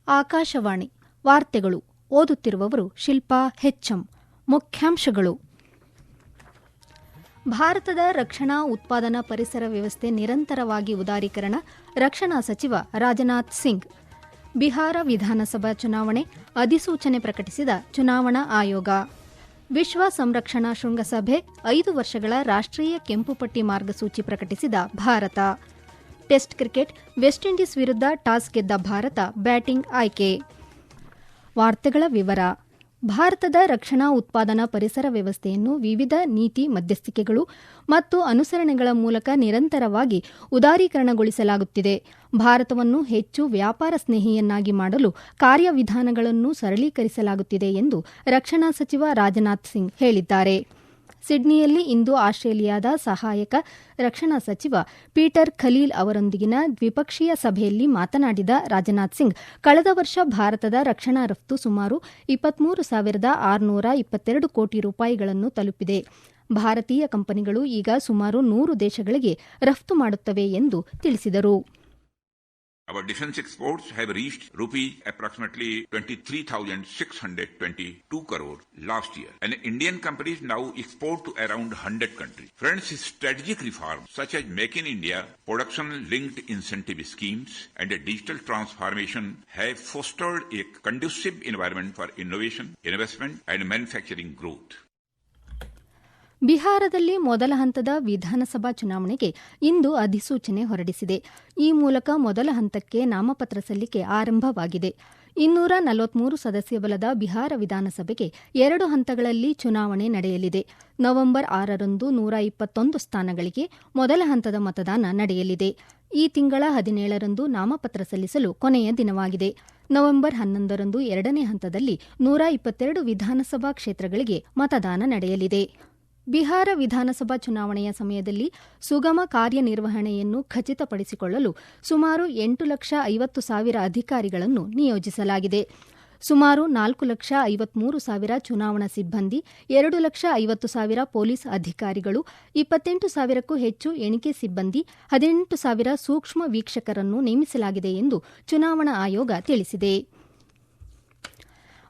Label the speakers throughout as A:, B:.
A: ಆಕಾಶವಾಣಿ ವಾರ್ತೆಗಳು. ಓದುತ್ತಿರುವವರು ಶಿಲ್ಪಾ ಹೆಚ್ಎಂ. ಮುಖ್ಯಾಂಶಗಳು: ಭಾರತದ ರಕ್ಷಣಾ ಉತ್ಪಾದನಾ ಪರಿಸರ ವ್ಯವಸ್ಥೆ ನಿರಂತರವಾಗಿ ಉದಾರೀಕರಣ, ರಕ್ಷಣಾ ಸಚಿವ ರಾಜನಾಥ್ ಸಿಂಗ್. ಬಿಹಾರ ವಿಧಾನಸಭಾ ಚುನಾವಣೆ ಅಧಿಸೂಚನೆ ಪ್ರಕಟಿಸಿದ ಚುನಾವಣಾ ಆಯೋಗ. ವಿಶ್ವ ಸಂರಕ್ಷಣಾ ಶೃಂಗಸಭೆ 5 ವರ್ಷಗಳ ರಾಷ್ಟ್ರೀಯ ಕೆಂಪುಪಟ್ಟಿ ಮಾರ್ಗಸೂಚಿ ಪ್ರಕಟಿಸಿದ Bharat. Test cricket West Indies ವಿರುದ್ಧ ಟಾಸ್ ಗೆದ್ದ ಭಾರತ ಬ್ಯಾಟಿಂಗ್ ಆಯ್ಕೆ. ವಾರ್ತೆಗಳ ವಿವರ. ಭಾರತದ ರಕ್ಷಣಾ ಉತ್ಪಾದನಾ ಪರಿಸರ ವ್ಯವಸ್ಥೆಯನ್ನು ವಿವಿಧ ನೀತಿ ಮಧ್ಯಸ್ಥಿಕೆಗಳು ಮತ್ತು ಅನುಸರಣೆಗಳ ಮೂಲಕ ನಿರಂತರವಾಗಿ ಉದಾರೀಕರಣಗೊಳಿಸಲಾಗುತ್ತಿದೆ. ಭಾರತವನ್ನು ಹೆಚ್ಚು ವ್ಯಾಪಾರ ಸ್ನೇಹಿಯನ್ನಾಗಿ ಮಾಡಲು ಕಾರ್ಯವಿಧಾನಗಳನ್ನು ಸರಳೀಕರಿಸಲಾಗುತ್ತಿದೆ ಎಂದು ರಕ್ಷಣಾ ಸಚಿವ ರಾಜನಾಥ್ ಸಿಂಗ್ ಹೇಳಿದ್ದಾರೆ. ಸಿಡ್ನಿಯಲ್ಲಿ ಇಂದು ಆಸ್ಟ್ರೇಲಿಯಾದ ಸಹಾಯಕ ರಕ್ಷಣಾ ಸಚಿವ ಪೀಟರ್ ಖಲೀಲ್ ಅವರೊಂದಿಗಿನ ದ್ವಿಪಕ್ಷೀಯ ಸಭೆಯಲ್ಲಿ ಮಾತನಾಡಿದ ರಾಜನಾಥ್ ಸಿಂಗ್, ಕಳೆದ ವರ್ಷ ಭಾರತದ ರಕ್ಷಣಾ ರಫ್ತು ಸುಮಾರು 23,622 ಕೋಟಿ ರೂಪಾಯಿಗಳನ್ನು ತಲುಪಿದೆ. ಭಾರತೀಯ ಕಂಪನಿಗಳು ಈಗ ಸುಮಾರು 100 ದೇಶಗಳಿಗೆ ರಫ್ತು ಮಾಡುತ್ತವೆ ಎಂದು ತಿಳಿಸಿದರು.
B: Our defense exports have reached approximately 23,622 crore last year, and Indian companies now export to around 100 countries. Friends, strategic reforms such as Make in India, production-linked incentive schemes, and a digital transformation have fostered a conducive environment for innovation, investment, and manufacturing growth.
A: ಬಿಹಾರದಲ್ಲಿ ಮೊದಲ ಹಂತದ ವಿಧಾನಸಭಾ ಚುನಾವಣೆಗೆ ಇಂದು ಅಧಿಸೂಚನೆ ಹೊರಡಿಸಿದೆ. ಈ ಮೂಲಕ ಮೊದಲ ಹಂತಕ್ಕೆ ನಾಮಪತ್ರ ಸಲ್ಲಿಕೆ ಆರಂಭವಾಗಿದೆ. 243 ಸದಸ್ಯ ಬಲದ ಬಿಹಾರ ವಿಧಾನಸಭೆಗೆ 2 ಹಂತಗಳಲ್ಲಿ ಚುನಾವಣೆ ನಡೆಯಲಿದೆ. ನವೆಂಬರ್ 6ರಂದು 121 ಸ್ಥಾನಗಳಿಗೆ ಮೊದಲ ಹಂತದ ಮತದಾನ ನಡೆಯಲಿದೆ. ಈ ತಿಂಗಳ 17ರಂದು ನಾಮಪತ್ರ ಸಲ್ಲಿಸಲು ಕೊನೆಯ ದಿನವಾಗಿದೆ. ನವೆಂಬರ್ 11ರಂದು 2ನೇ ಹಂತದಲ್ಲಿ 122 ವಿಧಾನಸಭಾ ಕ್ಷೇತ್ರಗಳಿಗೆ ಮತದಾನ ನಡೆಯಲಿದೆ. ಬಿಹಾರ ವಿಧಾನಸಭಾ ಚುನಾವಣೆಯ ಸಮಯದಲ್ಲಿ ಸುಗಮ ಕಾರ್ಯನಿರ್ವಹಣೆಯನ್ನು ಖಚಿತಪಡಿಸಿಕೊಳ್ಳಲು ಸುಮಾರು 8,50,000 ಅಧಿಕಾರಿಗಳನ್ನು ನಿಯೋಜಿಸಲಾಗಿದೆ. ಸುಮಾರು 4,53,000 ಚುನಾವಣಾ ಸಿಬ್ಬಂದಿ, 2,50,000 ಪೊಲೀಸ್ ಅಧಿಕಾರಿಗಳು, 28,000ಕ್ಕೂ ಹೆಚ್ಚು ಎಣಿಕೆ ಸಿಬ್ಬಂದಿ, 18,000 ಸೂಕ್ಷ್ಮ ವೀಕ್ಷಕರನ್ನು ನೇಮಿಸಲಾಗಿದೆ ಎಂದು ಚುನಾವಣಾ ಆಯೋಗ ತಿಳಿಸಿದೆ.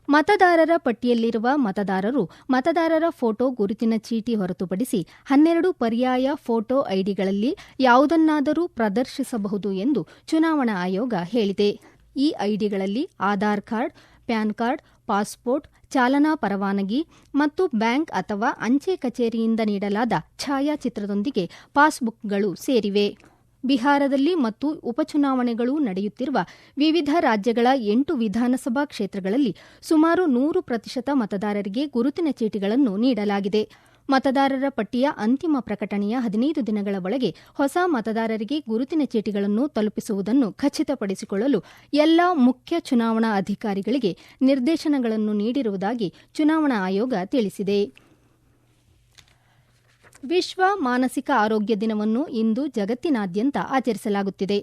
A: ಮತದಾರರ ಪಟ್ಟಿಯಲ್ಲಿರುವ ಮತದಾರರು ಮತದಾರರ ಫೋಟೋ ಗುರುತಿನ ಚೀಟಿ ಹೊರತುಪಡಿಸಿ 12 ಪರ್ಯಾಯ ಫೋಟೋ ಐಡಿಗಳಲ್ಲಿ ಯಾವುದನ್ನಾದರೂ ಪ್ರದರ್ಶಿಸಬಹುದು ಎಂದು ಚುನಾವಣಾ ಆಯೋಗ ಹೇಳಿದೆ. ಈ ಐಡಿಗಳಲ್ಲಿ Aadhaar card, PAN card, passport, ಚಾಲನಾ ಪರವಾನಗಿ ಮತ್ತು ಬ್ಯಾಂಕ್ ಅಥವಾ ಅಂಚೆ ಕಚೇರಿಯಿಂದ ನೀಡಲಾದ ಛಾಯಾಚಿತ್ರದೊಂದಿಗೆ ಪಾಸ್ಬುಕ್ಗಳು ಸೇರಿವೆ. ಬಿಹಾರದಲ್ಲಿ ಮತ್ತು ಉಪಚುನಾವಣೆಗಳು ನಡೆಯುತ್ತಿರುವ ವಿವಿಧ ರಾಜ್ಯಗಳ 8 ವಿಧಾನಸಭಾ ಕ್ಷೇತ್ರಗಳಲ್ಲಿ ಸುಮಾರು 100% ಮತದಾರರಿಗೆ ಗುರುತಿನ ಚೀಟಿಗಳನ್ನು ನೀಡಲಾಗಿದೆ. ಮತದಾರರ ಪಟ್ಟಿಯ ಅಂತಿಮ ಪ್ರಕಟಣೆಯ 15 ದಿನಗಳ ಒಳಗೆ ಹೊಸ ಮತದಾರರಿಗೆ ಗುರುತಿನ ಚೀಟಿಗಳನ್ನು ತಲುಪಿಸುವುದನ್ನು ಖಚಿತಪಡಿಸಿಕೊಳ್ಳಲು ಎಲ್ಲ ಮುಖ್ಯ ಚುನಾವಣಾ ಅಧಿಕಾರಿಗಳಿಗೆ ನಿರ್ದೇಶನಗಳನ್ನು ನೀಡಿರುವುದಾಗಿ ಚುನಾವಣಾ ಆಯೋಗ ತಿಳಿಸಿದೆ. ವಿಶ್ವ ಮಾನಸಿಕ ಆರೋಗ್ಯ ದಿನವನ್ನು ಇಂದು ಜಗತ್ತಿನಾದ್ಯಂತ ಆಚರಿಸಲಾಗುತ್ತಿದೆ.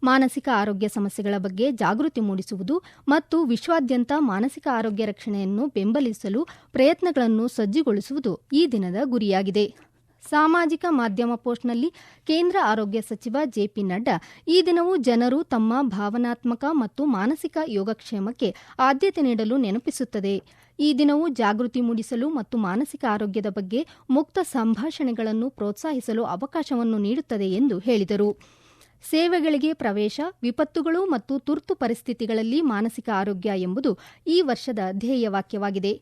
A: ಮಾನಸಿಕ ಆರೋಗ್ಯ ಸಮಸ್ಯೆಗಳ ಬಗ್ಗೆ ಜಾಗೃತಿ ಮೂಡಿಸುವುದು ಮತ್ತು ವಿಶ್ವಾದ್ಯಂತ ಮಾನಸಿಕ ಆರೋಗ್ಯ ರಕ್ಷಣೆಯನ್ನು ಬೆಂಬಲಿಸಲು ಪ್ರಯತ್ನಗಳನ್ನು ಸಜ್ಜುಗೊಳಿಸುವುದು ಈ ದಿನದ ಗುರಿಯಾಗಿದೆ. ಸಾಮಾಜಿಕ ಮಾಧ್ಯಮ ಪೋಸ್ಟ್ನಲ್ಲಿ ಕೇಂದ್ರ ಆರೋಗ್ಯ ಸಚಿವ ಜೆಪಿ ನಡ್ಡಾ, ಈ ದಿನವು ಜನರು ತಮ್ಮ ಭಾವನಾತ್ಮಕ ಮತ್ತು ಮಾನಸಿಕ ಯೋಗಕ್ಷೇಮಕ್ಕೆ ಆದ್ಯತೆ ನೀಡಲು ನೆನಪಿಸುತ್ತದೆ. ಈ ದಿನವು ಜಾಗೃತಿ ಮೂಡಿಸಲು ಮತ್ತು ಮಾನಸಿಕ ಆರೋಗ್ಯದ ಬಗ್ಗೆ ಮುಕ್ತ ಸಂಭಾಷಣೆಗಳನ್ನು ಪ್ರೋತ್ಸಾಹಿಸಲು ಅವಕಾಶವನ್ನು ನೀಡುತ್ತದೆ ಎಂದು ಹೇಳಿದರು. ಸೇವೆಗಳಿಗೆ ಪ್ರವೇಶ, ವಿಪತ್ತುಗಳು ಮತ್ತು ತುರ್ತು ಪರಿಸ್ಥಿತಿಗಳಲ್ಲಿ ಮಾನಸಿಕ ಆರೋಗ್ಯ ಎಂಬುದು ಈ ವರ್ಷದ ಧ್ಯೇಯವಾಕ್ಯವಾಗಿದೆ.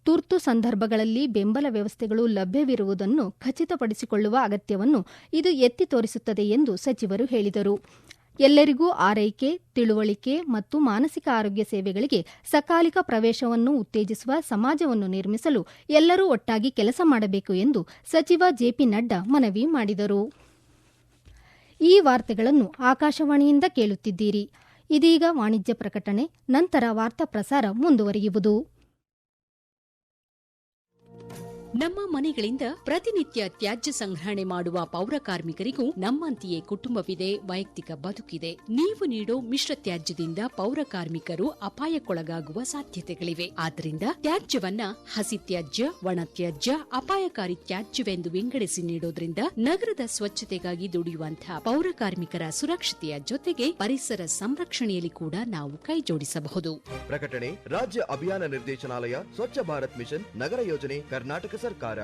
A: ತುರ್ತು ಸಂದರ್ಭಗಳಲ್ಲಿ ಬೆಂಬಲ ವ್ಯವಸ್ಥೆಗಳು ಲಭ್ಯವಿರುವುದನ್ನು ಖಚಿತಪಡಿಸಿಕೊಳ್ಳುವ ಅಗತ್ಯವನ್ನು ಇದು ಎತ್ತಿ ತೋರಿಸುತ್ತದೆ ಎಂದು ಸಚಿವರು ಹೇಳಿದರು. ಎಲ್ಲರಿಗೂ ಆರೈಕೆ, ತಿಳುವಳಿಕೆ ಮತ್ತು ಮಾನಸಿಕ ಆರೋಗ್ಯ ಸೇವೆಗಳಿಗೆ ಸಕಾಲಿಕ ಪ್ರವೇಶವನ್ನು ಉತ್ತೇಜಿಸುವ ಸಮಾಜವನ್ನು ನಿರ್ಮಿಸಲು ಎಲ್ಲರೂ ಒಟ್ಟಾಗಿ ಕೆಲಸ ಮಾಡಬೇಕು ಎಂದು ಸಚಿವ ಜೆಪಿ ನಡ್ಡಾ ಮನವಿ ಮಾಡಿದರು. ಈ ವಾರ್ತೆಗಳನ್ನು ಆಕಾಶವಾಣಿಯಿಂದ ಕೇಳುತ್ತಿದ್ದೀರಿ. ಇದೀಗ ವಾಣಿಜ್ಯ ಪ್ರಕಟಣೆ, ನಂತರ ವಾರ್ತಾ ಪ್ರಸಾರ ಮುಂದುವರಿಯುವುದು.
C: ನಮ್ಮ ಮನೆಗಳಿಂದ ಪ್ರತಿನಿತ್ಯ ತ್ಯಾಜ್ಯ ಸಂಗ್ರಹಣೆ ಮಾಡುವ ಪೌರ ಕಾರ್ಮಿಕರಿಗೂ ನಮ್ಮಂತೆಯೇ ಕುಟುಂಬವಿದೆ, ವೈಯಕ್ತಿಕ ಬದುಕಿದೆ. ನೀವು ನೀಡೋ ಮಿಶ್ರ ತ್ಯಾಜ್ಯದಿಂದ ಪೌರ ಕಾರ್ಮಿಕರು ಅಪಾಯಕ್ಕೊಳಗಾಗುವ ಸಾಧ್ಯತೆಗಳಿವೆ. ಆದ್ದರಿಂದ ತ್ಯಾಜ್ಯವನ್ನ ಹಸಿ ತ್ಯಾಜ್ಯ, ಒಣ ತ್ಯಾಜ್ಯ, ಅಪಾಯಕಾರಿ ತ್ಯಾಜ್ಯವೆಂದು ವಿಂಗಡಿಸಿ ನೀಡೋದ್ರಿಂದ ನಗರದ ಸ್ವಚ್ಛತೆಗಾಗಿ ದುಡಿಯುವಂತಹ ಪೌರ ಕಾರ್ಮಿಕರ ಸುರಕ್ಷತೆಯ ಜೊತೆಗೆ ಪರಿಸರ ಸಂರಕ್ಷಣೆಯಲ್ಲಿ ಕೂಡ ನಾವು ಕೈಜೋಡಿಸಬಹುದು.
D: ಪ್ರಕಟಣೆ ರಾಜ್ಯ ಅಭಿಯಾನ ನಿರ್ದೇಶನಾಲಯ, ಸ್ವಚ್ಛ ಭಾರತ್ ಮಿಷನ್, ನಗರ ಯೋಜನೆ, ಕರ್ನಾಟಕ ಸರ್ಕಾರ.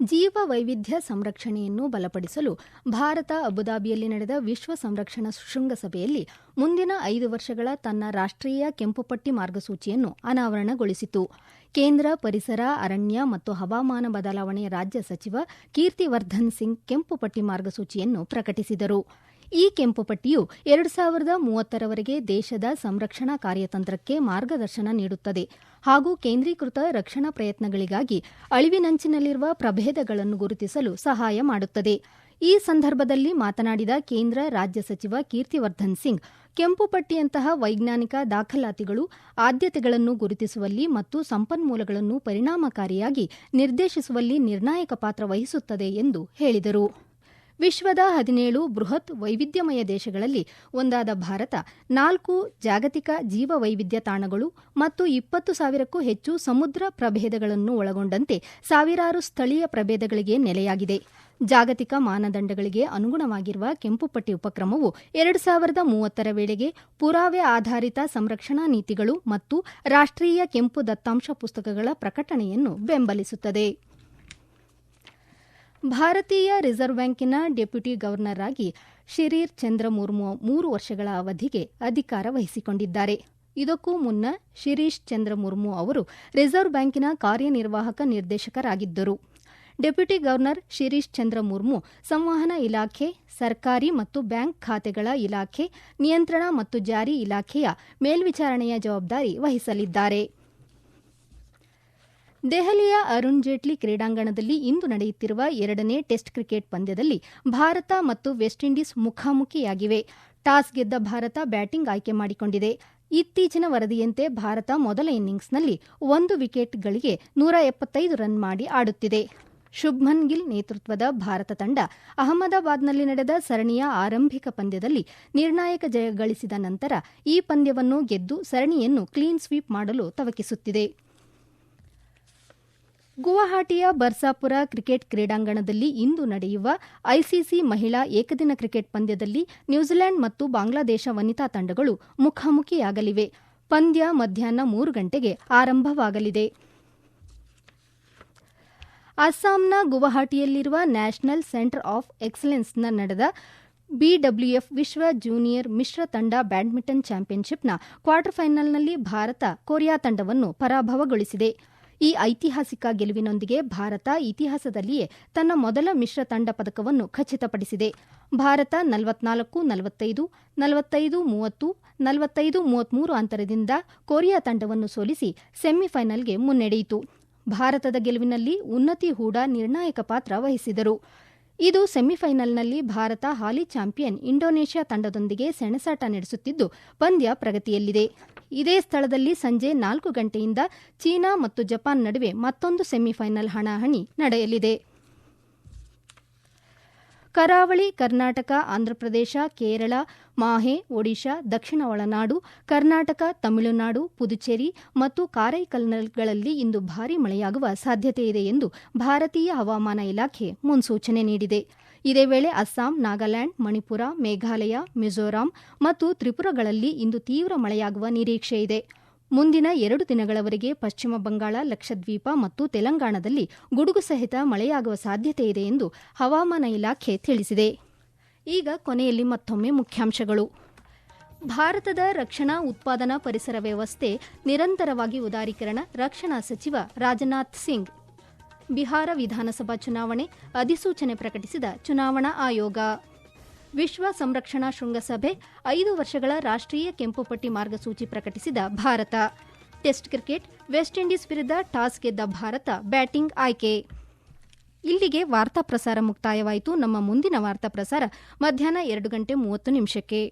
A: ಜೀವ ವೈವಿಧ್ಯ ಸಂರಕ್ಷಣೆಯನ್ನು ಬಲಪಡಿಸಲು ಭಾರತ ಅಬುದಾಬಿಯಲ್ಲಿ ನಡೆದ ವಿಶ್ವ ಸಂರಕ್ಷಣಾ ಶೃಂಗಸಭೆಯಲ್ಲಿ ಮುಂದಿನ 5 ವರ್ಷಗಳ ತನ್ನ ರಾಷ್ಟ್ರೀಯ ಕೆಂಪುಪಟ್ಟಿ ಮಾರ್ಗಸೂಚಿಯನ್ನು ಅನಾವರಣಗೊಳಿಸಿತು. ಕೇಂದ್ರ ಪರಿಸರ, ಅರಣ್ಯ ಮತ್ತು ಹವಾಮಾನ ಬದಲಾವಣೆ ರಾಜ್ಯ ಸಚಿವ ಕೀರ್ತಿವರ್ಧನ್ ಸಿಂಗ್ ಕೆಂಪುಪಟ್ಟಿ ಮಾರ್ಗಸೂಚಿಯನ್ನು ಪ್ರಕಟಿಸಿದರು. ಈ ಕೆಂಪುಪಟ್ಟಿಯು 2030ರವರೆಗೆ ದೇಶದ ಸಂರಕ್ಷಣಾ ಕಾರ್ಯತಂತ್ರಕ್ಕೆ ಮಾರ್ಗದರ್ಶನ ನೀಡುತ್ತದೆ ಹಾಗೂ ಕೇಂದ್ರೀಕೃತ ರಕ್ಷಣಾ ಪ್ರಯತ್ನಗಳಿಗಾಗಿ ಅಳಿವಿನಂಚಿನಲ್ಲಿರುವ ಪ್ರಭೇದಗಳನ್ನು ಗುರುತಿಸಲು ಸಹಾಯ ಮಾಡುತ್ತದೆ. ಈ ಸಂದರ್ಭದಲ್ಲಿ ಮಾತನಾಡಿದ ಕೇಂದ್ರ ರಾಜ್ಯ ಸಚಿವ ಕೀರ್ತಿವರ್ಧನ್ ಸಿಂಗ್, ಕೆಂಪುಪಟ್ಟಿಯಂತಹ ವೈಜ್ಞಾನಿಕ ದಾಖಲಾತಿಗಳು ಆದ್ಯತೆಗಳನ್ನು ಗುರುತಿಸುವಲ್ಲಿ ಮತ್ತು ಸಂಪನ್ಮೂಲಗಳನ್ನು ಪರಿಣಾಮಕಾರಿಯಾಗಿ ನಿರ್ದೇಶಿಸುವಲ್ಲಿ ನಿರ್ಣಾಯಕ ಪಾತ್ರ ವಹಿಸುತ್ತದೆ ಎಂದು ಹೇಳಿದರು. ವಿಶ್ವದ 17 ಬೃಹತ್ ವೈವಿಧ್ಯಮಯ ದೇಶಗಳಲ್ಲಿ ಒಂದಾದ ಭಾರತ 4 ಜಾಗತಿಕ ಜೀವ ವೈವಿಧ್ಯ ತಾಣಗಳು ಮತ್ತು 20,000ಕ್ಕೂ ಹೆಚ್ಚು ಸಮುದ್ರ ಪ್ರಭೇದಗಳನ್ನು ಒಳಗೊಂಡಂತೆ ಸಾವಿರಾರು ಸ್ಥಳೀಯ ಪ್ರಭೇದಗಳಿಗೆ ನೆಲೆಯಾಗಿದೆ. ಜಾಗತಿಕ ಮಾನದಂಡಗಳಿಗೆ ಅನುಗುಣವಾಗಿರುವ ಕೆಂಪುಪಟ್ಟಿ ಉಪಕ್ರಮವು 2030ರ ವೇಳೆಗೆ ಪುರಾವೆ ಆಧಾರಿತ ಸಂರಕ್ಷಣಾ ನೀತಿಗಳು ಮತ್ತು ರಾಷ್ಟ್ರೀಯ ಕೆಂಪು ದತ್ತಾಂಶ ಪುಸ್ತಕಗಳ ಪ್ರಕಟಣೆಯನ್ನು ಬೆಂಬಲಿಸುತ್ತದೆ. ಭಾರತೀಯ ರಿಸರ್ವ್ ಬ್ಯಾಂಕಿನ ಡೆಪ್ಯೂಟಿ ಗವರ್ನರ್ ಆಗಿ ಶಿರೀರ್ ಚಂದ್ರ ಮುರ್ಮು 3 ವರ್ಷಗಳ ಅವಧಿಗೆ ಅಧಿಕಾರ ವಹಿಸಿಕೊಂಡಿದ್ದಾರೆ. ಇದಕ್ಕೂ ಮುನ್ನ ಶಿರೀಶ್ ಚಂದ್ರ ಮುರ್ಮು ಅವರು ರಿಸರ್ವ್ ಬ್ಯಾಂಕಿನ ಕಾರ್ಯನಿರ್ವಾಹಕ ನಿರ್ದೇಶಕರಾಗಿದ್ದರು. ಡೆಪ್ಯೂಟಿ ಗವರ್ನರ್ ಶಿರೀಶ್ ಚಂದ್ರ ಮುರ್ಮು ಸಂವಹನ ಇಲಾಖೆ, ಸರ್ಕಾರಿ ಮತ್ತು ಬ್ಯಾಂಕ್ ಖಾತೆಗಳ ಇಲಾಖೆ, ನಿಯಂತ್ರಣ ಮತ್ತು ಜಾರಿ ಇಲಾಖೆಯ ಮೇಲ್ವಿಚಾರಣೆಯ ಜವಾಬ್ದಾರಿ ವಹಿಸಲಿದ್ದಾರೆ. ದೆಹಲಿಯ ಅರುಣ್ ಜೇಟ್ಲಿ ಕ್ರೀಡಾಂಗಣದಲ್ಲಿ ಇಂದು ನಡೆಯುತ್ತಿರುವ 2ನೇ ಟೆಸ್ಟ್ ಕ್ರಿಕೆಟ್ ಪಂದ್ಯದಲ್ಲಿ ಭಾರತ ಮತ್ತು ವೆಸ್ಟ್ ಇಂಡೀಸ್ ಮುಖಾಮುಖಿಯಾಗಿವೆ. ಟಾಸ್ ಗೆದ್ದ ಭಾರತ ಬ್ಯಾಟಿಂಗ್ ಆಯ್ಕೆ ಮಾಡಿಕೊಂಡಿದೆ. ಇತ್ತೀಚಿನ ವರದಿಯಂತೆ ಭಾರತ ಮೊದಲ ಇನ್ನಿಂಗ್ಸ್ನಲ್ಲಿ 1 ವಿಕೆಟ್ಗಳಿಗೆ 175 ರನ್ ಮಾಡಿ ಆಡುತ್ತಿದೆ. ಶುಭ್ಮನ್ ಗಿಲ್ ನೇತೃತ್ವದ ಭಾರತ ತಂಡ ಅಹಮದಾಬಾದ್ನಲ್ಲಿ ನಡೆದ ಸರಣಿಯ ಆರಂಭಿಕ ಪಂದ್ಯದಲ್ಲಿ ನಿರ್ಣಾಯಕ ಜಯ ಗಳಿಸಿದ ನಂತರ ಈ ಪಂದ್ಯವನ್ನು ಗೆದ್ದು ಸರಣಿಯನ್ನು ಕ್ಲೀನ್ ಸ್ವೀಪ್ ಮಾಡಲು ತವಕಿಸುತ್ತಿದೆ. ಗುವಾಹಟಿಯ ಬರ್ಸಾಪುರ ಕ್ರಿಕೆಟ್ ಕ್ರೀಡಾಂಗಣದಲ್ಲಿ ಇಂದು ನಡೆಯುವ ಐಸಿಸಿ ಮಹಿಳಾ ಏಕದಿನ ಕ್ರಿಕೆಟ್ ಪಂದ್ಯದಲ್ಲಿ ನ್ಯೂಜಿಲೆಂಡ್ ಮತ್ತು ಬಾಂಗ್ಲಾದೇಶ ವನಿತಾ ತಂಡಗಳು ಮುಖಾಮುಖಿಯಾಗಲಿವೆ. ಪಂದ್ಯ ಮಧ್ಯಾಹ್ನ 3 ಗಂಟೆಗೆ ಆರಂಭವಾಗಲಿದೆ. ಅಸ್ಸಾಂನ ಗುವಾಹಟಿಯಲ್ಲಿರುವ ನ್ಯಾಷನಲ್ ಸೆಂಟರ್ ಆಫ್ ಎಕ್ಸಲೆನ್ಸ್ನ ನಡೆದ ಬಿಡಬ್ಲ್ಯೂಎಫ್ ವಿಶ್ವ ಜೂನಿಯರ್ ಮಿಶ್ರ ತಂಡ ಬ್ಯಾಡ್ಮಿಂಟನ್ ಚಾಂಪಿಯನ್ಶಿಪ್ನ ಕ್ವಾರ್ಟರ್ ಫೈನಲ್ನಲ್ಲಿ ಭಾರತ ಕೊರಿಯಾ ತಂಡವನ್ನು ಪರಾಭವಗೊಳಿಸಿದೆ. ಈ ಐತಿಹಾಸಿಕ ಗೆಲುವಿನೊಂದಿಗೆ ಭಾರತ ಇತಿಹಾಸದಲ್ಲಿಯೇ ತನ್ನ ಮೊದಲ ಮಿಶ್ರ ತಂಡ ಪದಕವನ್ನು ಖಚಿತಪಡಿಸಿದೆ. ಭಾರತ 44-45, 45-30, 45-33 ಅಂತರದಿಂದ ಕೊರಿಯಾ ತಂಡವನ್ನು ಸೋಲಿಸಿ ಸೆಮಿಫೈನಲ್ಗೆ ಮುನ್ನಡೆಯಿತು. ಭಾರತದ ಗೆಲುವಿನಲ್ಲಿ ಉನ್ನತಿ ಹೂಡಾ ನಿರ್ಣಾಯಕ ಪಾತ್ರ ವಹಿಸಿದರು. ಇದು ಸೆಮಿಫೈನಲ್ನಲ್ಲಿ ಭಾರತ ಹಾಲಿ ಚಾಂಪಿಯನ್ ಇಂಡೋನೇಷ್ಯಾ ತಂಡದೊಂದಿಗೆ ಸೆಣಸಾಟ ನಡೆಸುತ್ತಿದ್ದು ಪಂದ್ಯ ಪ್ರಗತಿಯಲ್ಲಿದೆ. ಇದೇ ಸ್ಥಳದಲ್ಲಿ ಸಂಜೆ 4 ಗಂಟೆಯಿಂದ ಚೀನಾ ಮತ್ತು ಜಪಾನ್ ನಡುವೆ ಮತ್ತೊಂದು ಸೆಮಿಫೈನಲ್ ಹಣಾಹಣಿ ನಡೆಯಲಿದೆ. ಕರಾವಳಿ ಕರ್ನಾಟಕ, ಆಂಧ್ರಪ್ರದೇಶ, ಕೇರಳ, ಮಾಹೆ, ಒಡಿಶಾ, ದಕ್ಷಿಣ ಒಳನಾಡು, ಕರ್ನಾಟಕ, ತಮಿಳುನಾಡು, ಪುದುಚೇರಿ ಮತ್ತು ಕಾರೈಕಲ್ಗಳಲ್ಲಿ ಇಂದು ಭಾರೀ ಮಳೆಯಾಗುವ ಸಾಧ್ಯತೆಯಿದೆ ಎಂದು ಭಾರತೀಯ ಹವಾಮಾನ ಇಲಾಖೆ ಮುನ್ಸೂಚನೆ ನೀಡಿದೆ. ಇದೇ ವೇಳೆ ಅಸ್ಸಾಂ, ನಾಗಾಲ್ಯಾಂಡ್, ಮಣಿಪುರ, ಮೇಘಾಲಯ, ಮಿಜೋರಾಂ ಮತ್ತು ತ್ರಿಪುರಗಳಲ್ಲಿ ಇಂದು ತೀವ್ರ ಮಳೆಯಾಗುವ ನಿರೀಕ್ಷೆಯಿದೆ. ಮುಂದಿನ 2 ದಿನಗಳವರೆಗೆ ಪಶ್ಚಿಮ ಬಂಗಾಳ, ಲಕ್ಷದ್ವೀಪ ಮತ್ತು ತೆಲಂಗಾಣದಲ್ಲಿ ಗುಡುಗು ಸಹಿತ ಮಳೆಯಾಗುವ ಸಾಧ್ಯತೆಯಿದೆ ಎಂದು ಹವಾಮಾನ ಇಲಾಖೆ ತಿಳಿಸಿದೆ. ಈಗ ಕೊನೆಯಲ್ಲಿ ಮತ್ತೊಮ್ಮೆ ಮುಖ್ಯಾಂಶಗಳು. ಭಾರತದ ರಕ್ಷಣಾ ಉತ್ಪಾದನಾ ಪರಿಸರ ವ್ಯವಸ್ಥೆ ನಿರಂತರವಾಗಿ ಉದಾರೀಕರಣ, ರಕ್ಷಣಾ ಸಚಿವ ರಾಜನಾಥ್ ಸಿಂಗ್. ಬಿಹಾರ ವಿಧಾನಸಭಾ ಚುನಾವಣೆ ಅಧಿಸೂಚನೆ ಪ್ರಕಟಿಸಿದ ಚುನಾವಣಾ ಆಯೋಗ. ವಿಶ್ವ ಸಂರಕ್ಷಣಾ ಶೃಂಗಸಭೆ 5 ವರ್ಷಗಳ ರಾಷ್ಟ್ರೀಯ ಕೆಂಪುಪಟ್ಟಿ ಮಾರ್ಗಸೂಚಿ ಪ್ರಕಟಿಸಿದ Bharat. Test cricket West Indies ವಿರುದ್ಧ ಟಾಸ್ ಗೆದ್ದ ಭಾರತ ಬ್ಯಾಟಿಂಗ್ ಆಯ್ಕೆ. ಇಲ್ಲಿಗೆ ವಾರ್ತಾ ಪ್ರಸಾರ ಮುಕ್ತಾಯವಾಯಿತು. ನಮ್ಮ ಮುಂದಿನ ವಾರ್ತಾ ಪ್ರಸಾರ ಮಧ್ಯಾಹ್ನ 2:30 ನಿಮಿಷಕ್ಕೆ.